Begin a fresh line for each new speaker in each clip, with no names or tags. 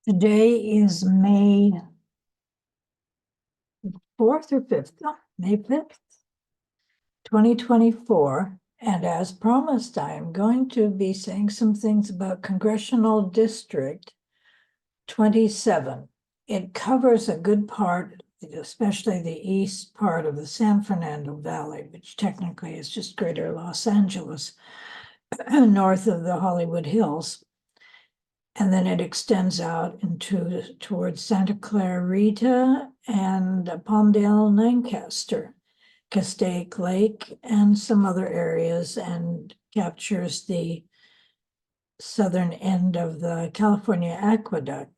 Today is May 4th or 5th, May 5th, 2024. And as promised, I am going to be saying some things about Congressional District 27. It covers a good part, especially the east part of the San Fernando Valley, which technically is just greater Los Angeles, north of the Hollywood Hills. And then it extends out towards Santa Clarita and Palmdale, Lancaster, Castaic Lake, and some other areas, and captures the southern end of the California Aqueduct.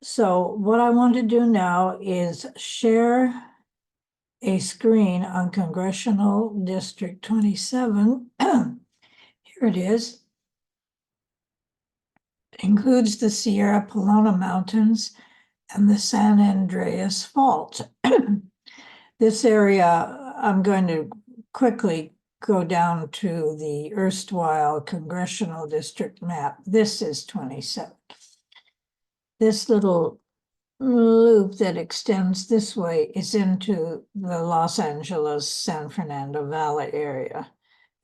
So what I want to do now is share a screen on Congressional District 27. Here it is. Includes the Sierra Pelona Mountains and the San Andreas Fault. This area, I'm going to quickly go down to the erstwhile Congressional District map. This is 27. This little loop that extends this way is into the Los Angeles, San Fernando Valley area.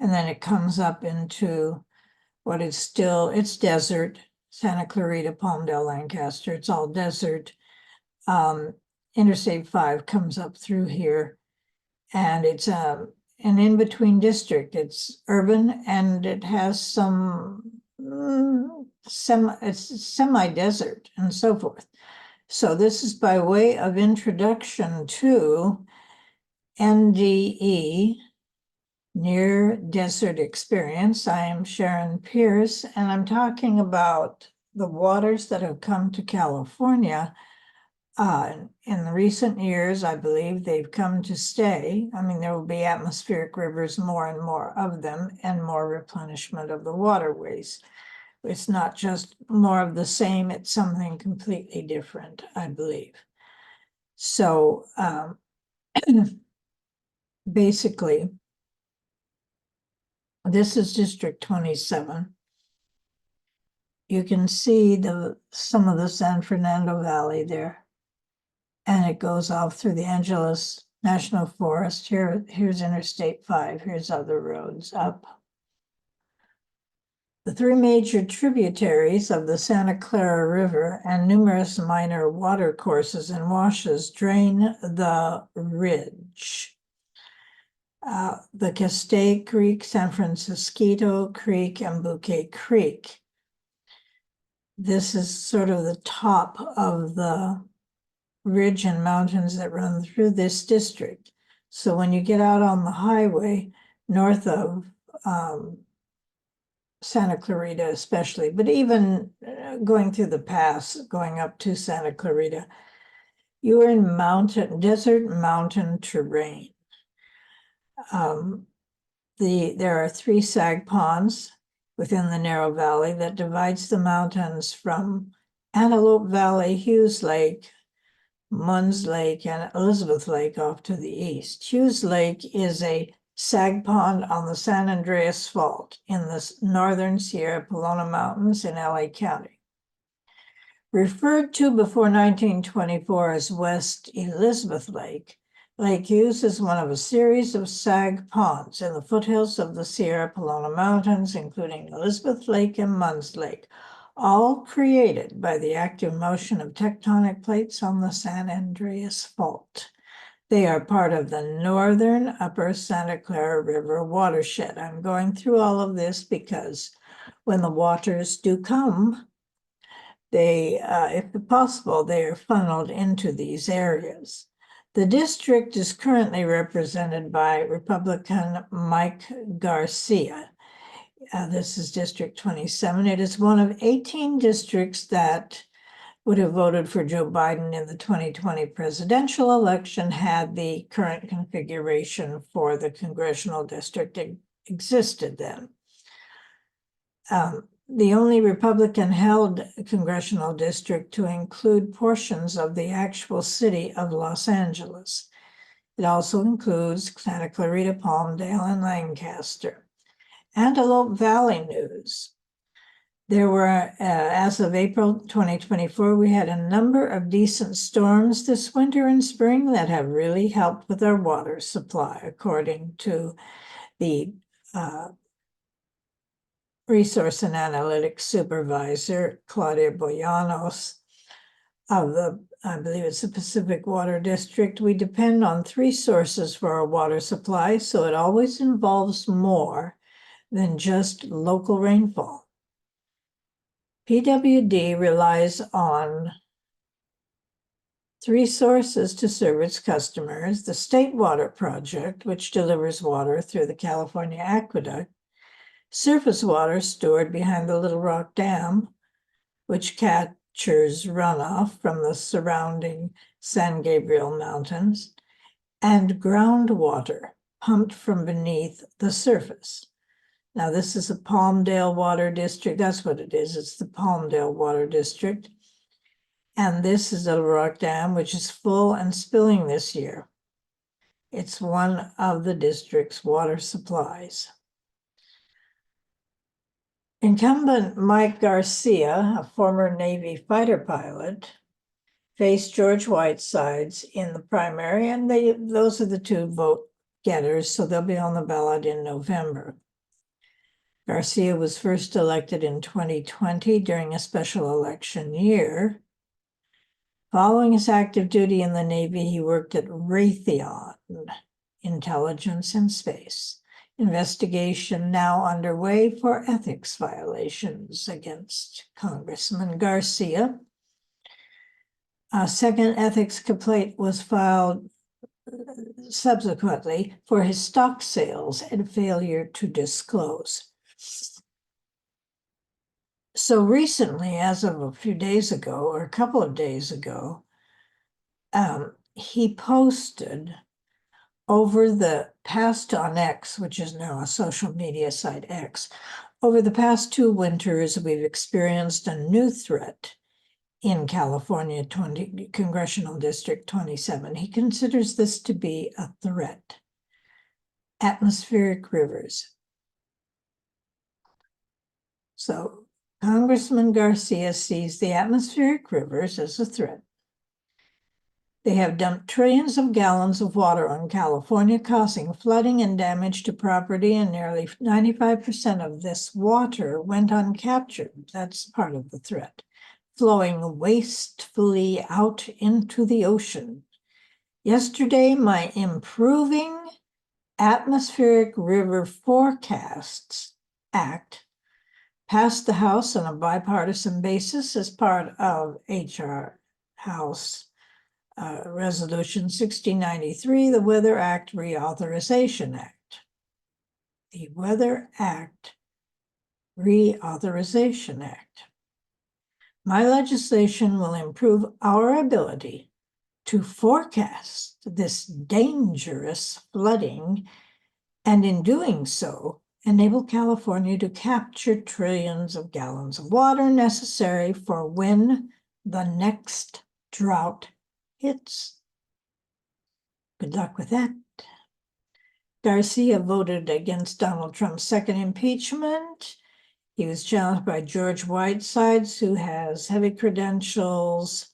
And then it comes up into what is still, it's desert, Santa Clarita, Palmdale, Lancaster, it's all desert. Interstate 5 comes up through here, and it's an in-between district. It's urban, and it has some it's semi-desert and so forth. So this is by way of introduction to NDE, Near Desert Experience. I am Sharon Pierce, and I'm talking about the waters that have come to California. In the recent years, I believe they've come to stay. I mean, there will be atmospheric rivers, more and more of them, and more replenishment of the waterways. It's not just more of the same, it's something completely different, I believe. So basically, this is District 27. You can see some of the San Fernando Valley there. And it goes off through the Angeles National Forest. Here's Interstate 5. Here's other roads up. The three major tributaries of the Santa Clara River and numerous minor watercourses and washes drain the ridge. The Castaic Creek, San Francisco Creek, and Bouquet Creek. This is sort of the top of the ridge and mountains that run through this district. So when you get out on the highway, north of Santa Clarita especially, but even going through the pass, going up to Santa Clarita, you are in desert mountain terrain. There are 3 sag ponds within the narrow valley that divides the mountains from Antelope Valley, Hughes Lake, Munns Lake, and Elizabeth Lake off to the east. Hughes Lake is a sag pond on the San Andreas Fault in the northern Sierra Pelona Mountains in LA County. Referred to before 1924 as West Elizabeth Lake, Lake Hughes is one of a series of sag ponds in the foothills of the Sierra Pelona Mountains, including Elizabeth Lake and Munns Lake, all created by the active motion of tectonic plates on the San Andreas Fault. They are part of the northern upper Santa Clara River watershed. I'm going through all of this because when the waters do come, if possible, they are funneled into these areas. The district is currently represented by Republican Mike Garcia. This is District 27. It is one of 18 districts that would have voted for Joe Biden in the 2020 presidential election had the current configuration for the congressional district existed then. The only Republican-held congressional district to include portions of the actual city of Los Angeles. It also includes Santa Clarita, Palmdale, and Lancaster. Antelope Valley news. There were, as of April 2024, we had a number of decent storms this winter and spring that have really helped with our water supply, according to the Resource and Analytics Supervisor, Claudia Boyanos, of the, I believe it's the Pacific Water District. We depend on 3 sources for our water supply, so it always involves more than just local rainfall. PWD relies on 3 sources to serve its customers: the State Water Project, which delivers water through the California Aqueduct; surface water stored behind the Little Rock Dam, which captures runoff from the surrounding San Gabriel Mountains; and groundwater pumped from beneath the surface. Now, this is a Palmdale Water District. That's what it is. It's the Palmdale Water District. And this is Little Rock Dam, which is full and spilling this year. It's one of the district's water supplies. Incumbent Mike Garcia, a former Navy fighter pilot, faced George Whitesides in the primary, and those are the 2 vote getters, so they'll be on the ballot in November. Garcia was first elected in 2020 during a special election year. Following his active duty in the Navy, he worked at Raytheon, Intelligence and Space. Investigation now underway for ethics violations against Congressman Garcia. A second ethics complaint was filed subsequently for his stock sales and failure to disclose. So recently, as of a few days ago, or a couple of days ago, he posted over the past on X, which is now a social media site X, over the past 2 winters, we've experienced a new threat in California, Congressional District 27. He considers this to be a threat. Atmospheric rivers. So Congressman Garcia sees the atmospheric rivers as a threat. They have dumped trillions of gallons of water on California, causing flooding and damage to property, and nearly 95% of this water went uncaptured. That's part of the threat, flowing wastefully out into the ocean. Yesterday, my Improving Atmospheric River Forecasts Act passed the House on a bipartisan basis as part of H.R. House Resolution 1693, the Weather Act Reauthorization Act. The Weather Act Reauthorization Act. My legislation will improve our ability to forecast this dangerous flooding, and in doing so, enable California to capture trillions of gallons of water necessary for when the next drought hits. Good luck with that. Garcia voted against Donald Trump's second impeachment. He was challenged by George Whitesides, who has heavy credentials,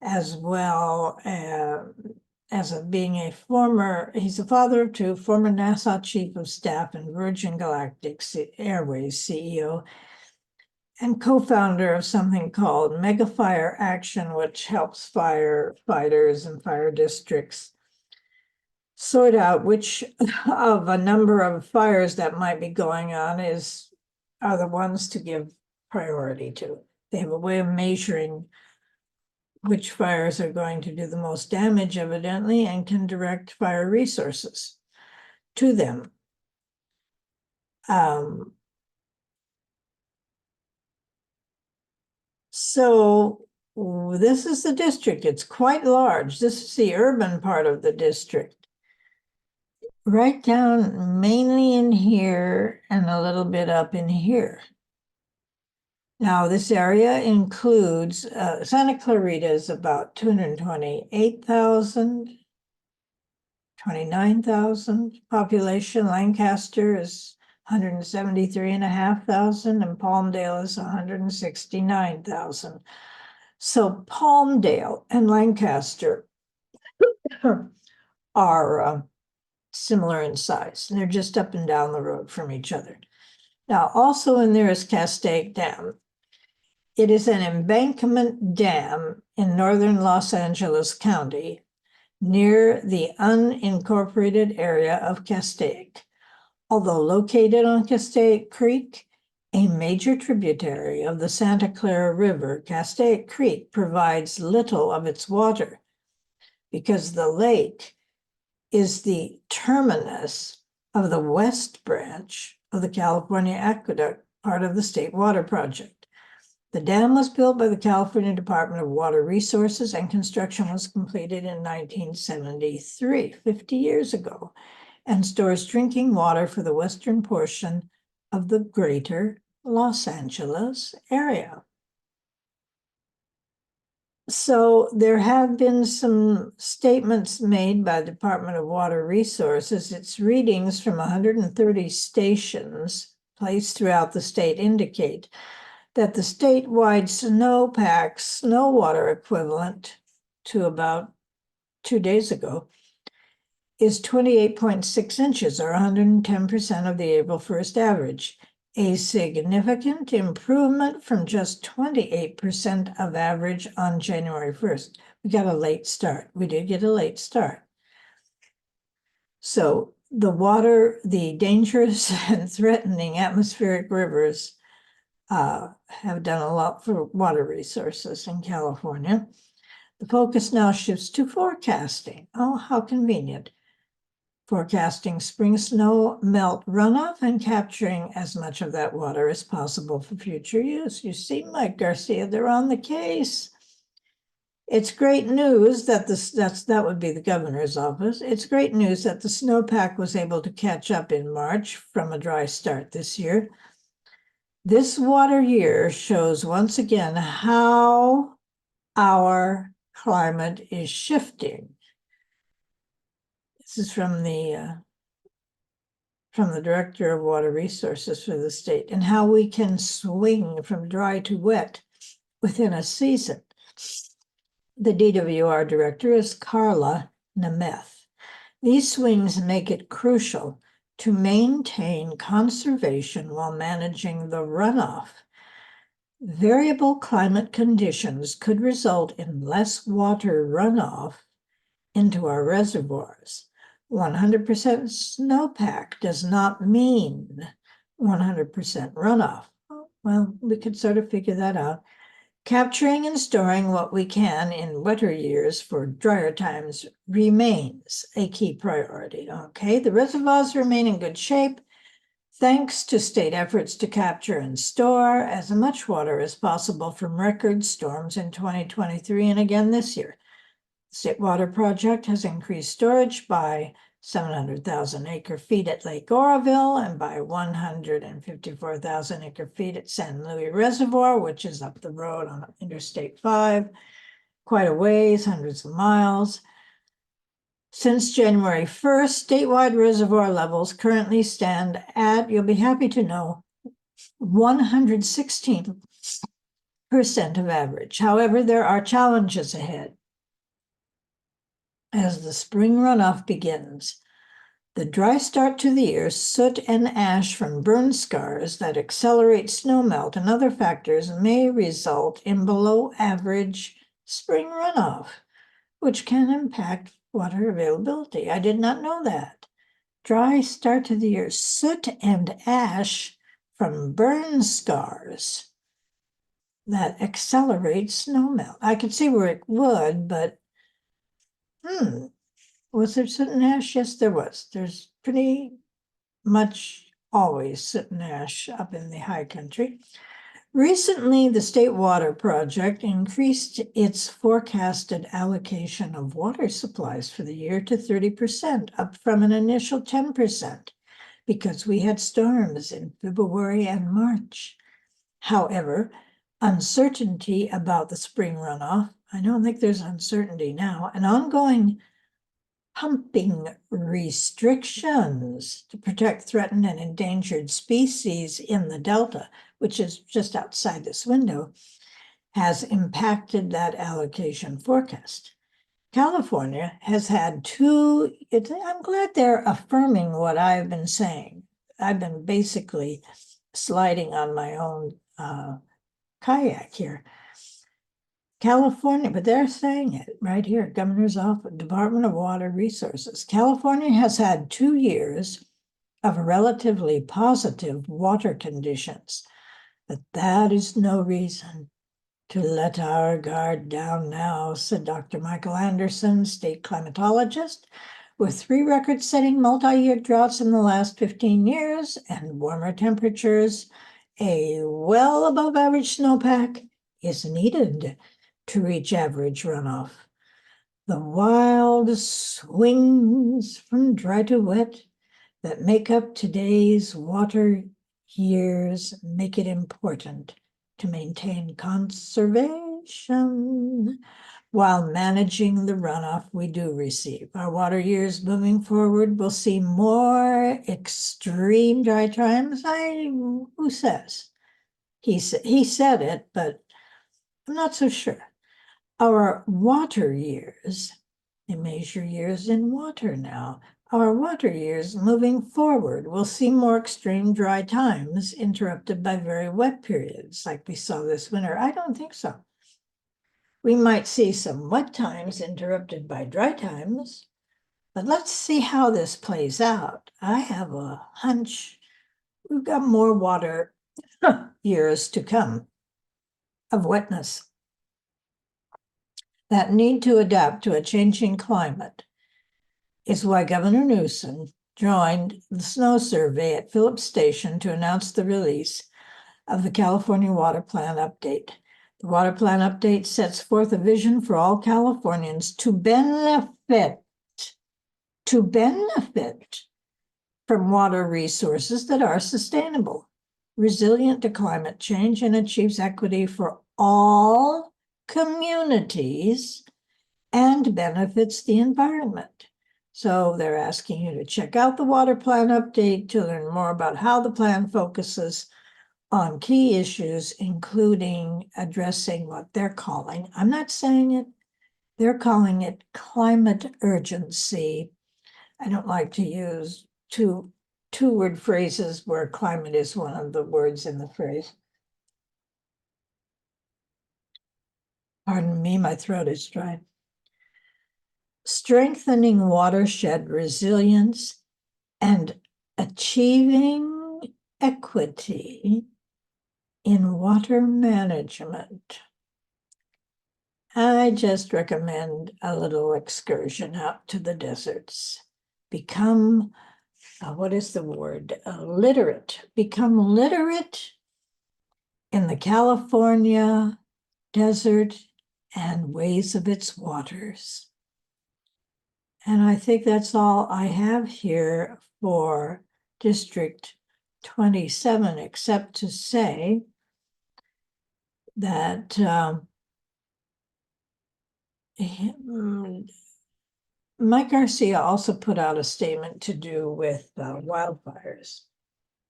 as well as being a former, he's the father of 2, former NASA Chief of Staff and Virgin Galactic Airways CEO, and co-founder of something called Mega Fire Action, which helps firefighters and fire districts sort out which of a number of fires that might be going on are the ones to give priority to. They have a way of measuring which fires are going to do the most damage, evidently, and can direct fire resources to them. So this is the district. It's quite large. This is the urban part of the district. Right down mainly in here and a little bit up in here. Now, this area includes Santa Clarita is about 228,000, 29,000 population. Lancaster is 173,500, and Palmdale is 169,000. So Palmdale and Lancaster are similar in size, and they're just up and down the road from each other. Now, also in there is Castaic Dam. It is an embankment dam in northern Los Angeles County near the unincorporated area of Castaic. Although located on Castaic Creek, a major tributary of the Santa Clara River, Castaic Creek provides little of its water because the lake is the terminus of the West Branch of the California Aqueduct, part of the State Water Project. The dam was built by the California Department of Water Resources, and construction was completed in 1973, 50 years ago, and stores drinking water for the western portion of the greater Los Angeles area. So there have been some statements made by the Department of Water Resources. Its readings from 130 stations placed throughout the state indicate that the statewide snowpack snow water equivalent to about 2 days ago is 28.6 inches, or 110% of the April 1st average, a significant improvement from just 28% of average on January 1st. We got a late start. We did get a late start. So the water, the dangerous and threatening atmospheric rivers have done a lot for water resources in California. The focus now shifts to forecasting. Oh, how convenient. Forecasting spring snow melt runoff and capturing as much of that water as possible for future use. You see, Mike Garcia, they're on the case. It's great news that that would be the governor's office. It's great news that the snowpack was able to catch up in March from a dry start this year. This water year shows once again how our climate is shifting. This is from the Director of Water Resources for the state, and how we can swing from dry to wet within a season. The DWR director is Carla Nemeth. These swings make it crucial to maintain conservation while managing the runoff. Variable climate conditions could result in less water runoff into our reservoirs. 100% snowpack does not mean 100% runoff. Well, we could sort of figure that out. Capturing and storing what we can in wetter years for drier times remains a key priority. Okay, the reservoirs remain in good shape thanks to state efforts to capture and store as much water as possible from record storms in 2023 and again this year. The State Water Project has increased storage by 700,000 acre-feet at Lake Oroville and by 154,000 acre-feet at San Luis Reservoir, which is up the road on Interstate 5, quite a ways, hundreds of miles. Since January 1st, statewide reservoir levels currently stand at, you'll be happy to know, 116% of average. However, there are challenges ahead. As the spring runoff begins, the dry start to the year, soot and ash from burn scars that accelerate snowmelt and other factors may result in below average spring runoff, which can impact water availability. I did not know that. Dry start to the year, soot and ash from burn scars that accelerate snowmelt. I could see where it would, but was there soot and ash? Yes, there was. There's pretty much always soot and ash up in the high country. Recently, the State Water Project increased its forecasted allocation of water supplies for the year to 30%, up from an initial 10%, because we had storms in February and March. However, uncertainty about the spring runoff, I don't think there's uncertainty now, an ongoing pumping restrictions to protect threatened and endangered species in the Delta, which is just outside this window, has impacted that allocation forecast. California has had two, I'm glad they're affirming what I've been saying. I've been basically sliding on my own kayak here. California, but they're saying it right here, Governor's Office, Department of Water Resources. California has had 2 years of relatively positive water conditions, but that is no reason to let our guard down now, said Dr. Michael Anderson, state climatologist. With 3 record-setting multi-year droughts in the last 15 years and warmer temperatures, a well above average snowpack is needed to reach average runoff. The wild swings from dry to wet that make up today's water years make it important to maintain conservation while managing the runoff we do receive. Our water years moving forward will see more extreme dry times. Who says? He said it, but I'm not so sure. Our water years, they measure years in water now. Our water years moving forward will see more extreme dry times interrupted by very wet periods like we saw this winter. I don't think so. We might see some wet times interrupted by dry times, but let's see how this plays out. I have a hunch we've got more water years to come of wetness that need to adapt to a changing climate is why Governor Newsom joined the snow survey at Phillips Station to announce the release of the California Water Plan Update. The Water Plan Update sets forth a vision for all Californians to benefit from water resources that are sustainable, resilient to climate change, and achieves equity for all communities and benefits the environment. So they're asking you to check out the Water Plan Update to learn more about how the plan focuses on key issues, including addressing what they're calling, I'm not saying it, they're calling it climate urgency. I don't like to use two-word phrases where climate is one of the words in the phrase. Pardon me, my throat is dry. Strengthening watershed resilience and achieving equity in water management. I just recommend a little excursion out to the deserts. Become, what is the word? Literate. Become literate in the California desert and ways of its waters. And I think that's all I have here for District 27, except to say that Mike Garcia also put out a statement to do with wildfires,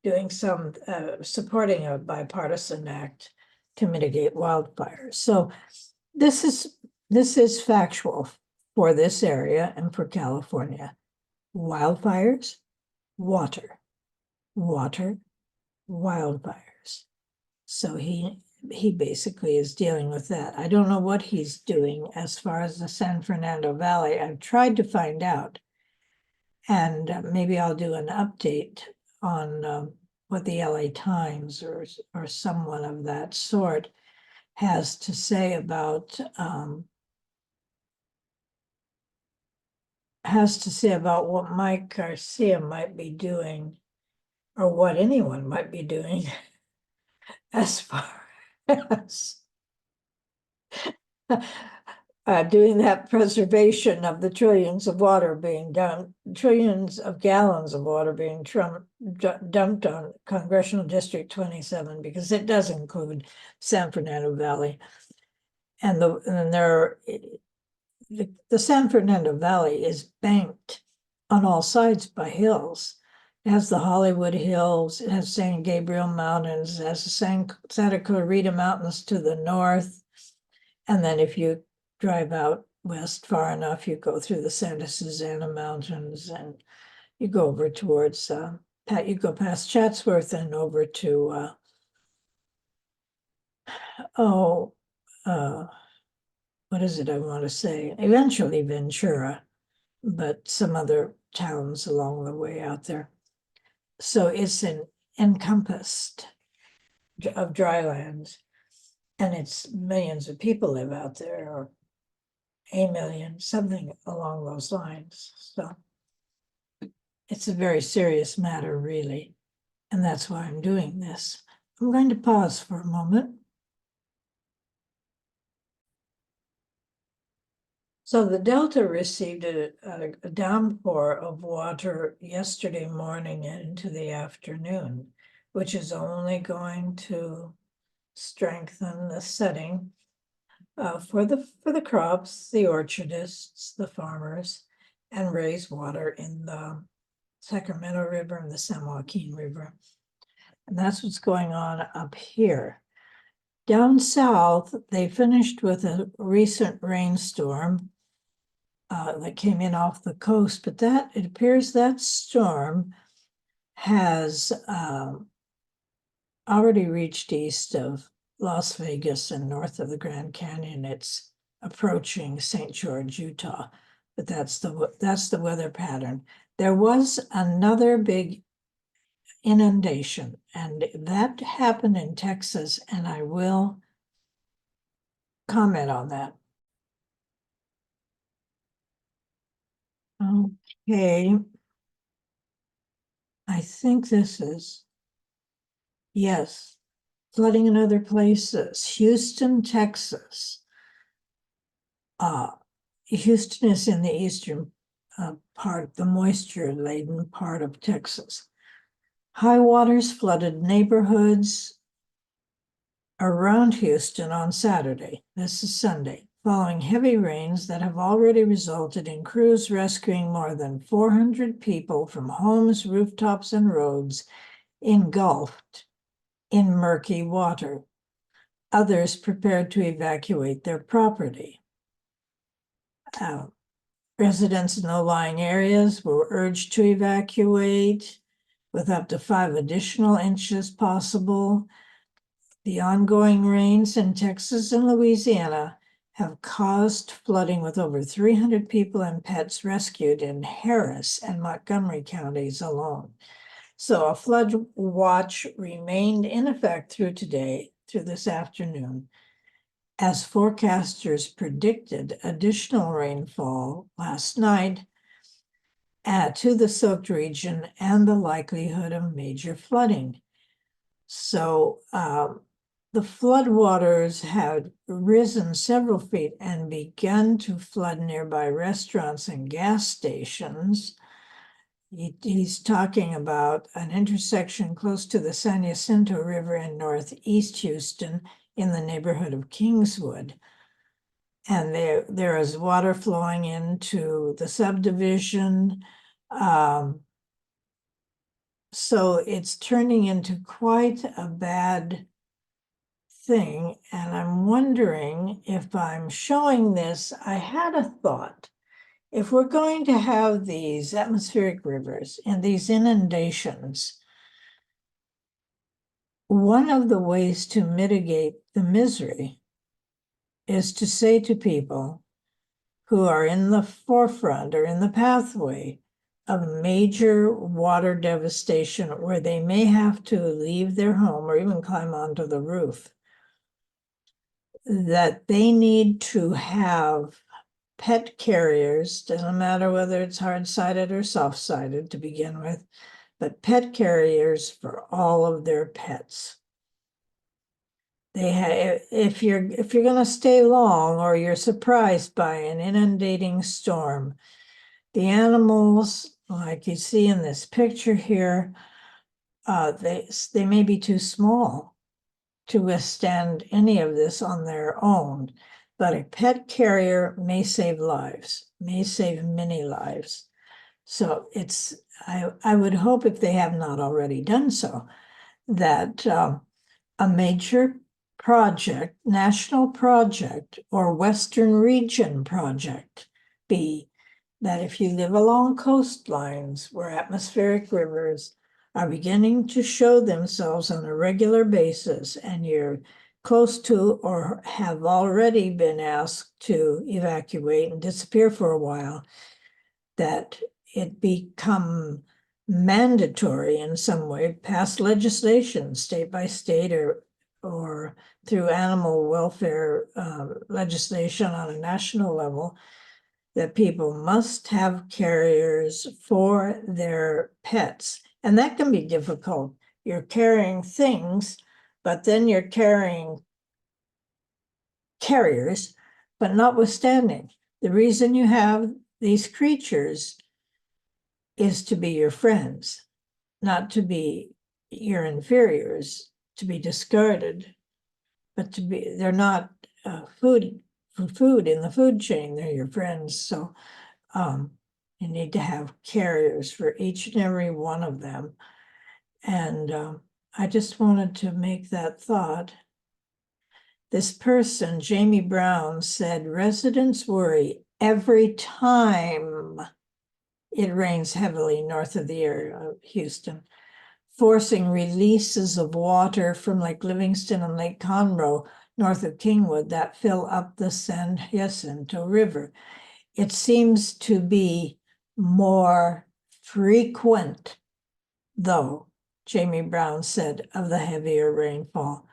doing some supporting a bipartisan act to mitigate wildfires. So this is factual for this area and for California. Wildfires, water, wildfires. So he basically is dealing with that. I don't know what he's doing as far as the San Fernando Valley. I've tried to find out, and maybe I'll do an update on what the LA Times or someone of that sort has to say about what Mike Garcia might be doing, or what anyone might be doing as far as doing that preservation of the trillions of water being done, trillions of gallons of water being dumped on Congressional District 27, because it does include San Fernando Valley. And there the San Fernando Valley is banked on all sides by hills. It has the Hollywood Hills, it has San Gabriel Mountains, it has the Santa Clarita Mountains to the north. And then if you drive out west far enough, you go through the Santa Susana Mountains and you go over towards, you go past Chatsworth and over to, what is it I want to say? Eventually Ventura, but some other towns along the way out there. So it's encompassed of dry lands, and it's millions of people live out there, or a million, something along those lines. So it's a very serious matter, really, and that's why I'm doing this. I'm going to pause for a moment. So the Delta received a downpour of water yesterday morning and into the afternoon, which is only going to strengthen the setting for the crops, the orchardists, the farmers, and raise water in the Sacramento River and the San Joaquin River. And that's what's going on up here. Down south, they finished with a recent rainstorm that came in off the coast, but it appears that storm has already reached east of Las Vegas and north of the Grand Canyon. It's approaching St. George, Utah, but that's the weather pattern. There was another big inundation, and that happened in Texas, and I will comment on that. Okay. I think this is, yes, flooding in other places. Houston, Texas. Houston is in the eastern part, the moisture-laden part of Texas. High waters flooded neighborhoods around Houston on Saturday. This is Sunday, following heavy rains that have already resulted in crews rescuing more than 400 people from homes, rooftops, and roads engulfed in murky water. Others prepared to evacuate their property. Residents in low-lying areas were urged to evacuate with up to 5 additional inches possible. The ongoing rains in Texas and Louisiana have caused flooding, with over 300 people and pets rescued in Harris and Montgomery counties alone. So a flood watch remained in effect through this afternoon, as forecasters predicted additional rainfall last night to the soaked region and the likelihood of major flooding. So the floodwaters had risen several feet and begun to flood nearby restaurants and gas stations. He's talking about an intersection close to the San Jacinto River in northeast Houston in the neighborhood of Kingswood. And there is water flowing into the subdivision. So it's turning into quite a bad thing. And I'm wondering if I'm showing this, I had a thought. If we're going to have these atmospheric rivers and these inundations, one of the ways to mitigate the misery is to say to people who are in the forefront or in the pathway of major water devastation, where they may have to leave their home or even climb onto the roof, that they need to have pet carriers, doesn't matter whether it's hard-sided or soft-sided to begin with, but pet carriers for all of their pets. They have, if you're going to stay long or you're surprised by an inundating storm, the animals, like you see in this picture here, they may be too small to withstand any of this on their own. but a pet carrier may save lives, may save many lives. So it's, I would hope, if they have not already done so, that a major project, national project, or Western region project be that if you live along coastlines where atmospheric rivers are beginning to show themselves on a regular basis, and you're close to or have already been asked to evacuate and disappear for a while, that it become mandatory in some way, pass legislation, state by state, or through animal welfare legislation on a national level, that people must have carriers for their pets. And that can be difficult. You're carrying things, but then you're carrying carriers, but notwithstanding, the reason you have these creatures is to be your friends, not to be your inferiors, to be discarded, but to be, they're not food in the food chain, they're your friends. So you need to have carriers for each and every one of them. And I just wanted to make that thought. This person, Jamie Brown, said residents worry every time it rains heavily north of the area of Houston, forcing releases of water from Lake Livingston and Lake Conroe north of Kingwood that fill up the San Jacinto River. It seems to be more frequent, though, Jamie Brown said, of the heavier rainfall.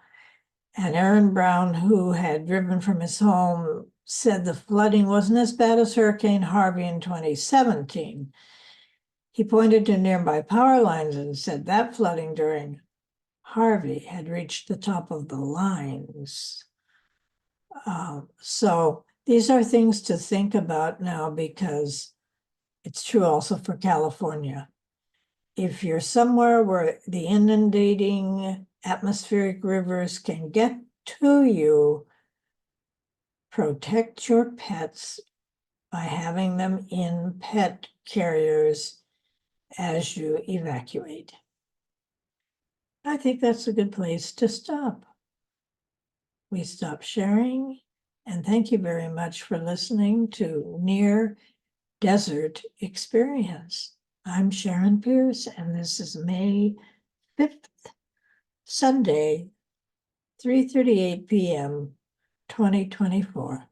And Aaron Brown, who had driven from his home, said the flooding wasn't as bad as Hurricane Harvey in 2017. He pointed to nearby power lines and said that flooding during Harvey had reached the top of the lines. So these are things to think about now, because it's true also for California. If you're somewhere where the inundating atmospheric rivers can get to you, protect your pets by having them in pet carriers as you evacuate. I think that's a good place to stop. We stop sharing, and thank you very much for listening to Near Desert Experience. I'm Sharon Pierce, and this is May 5th, Sunday, 3:38 p.m., 2024.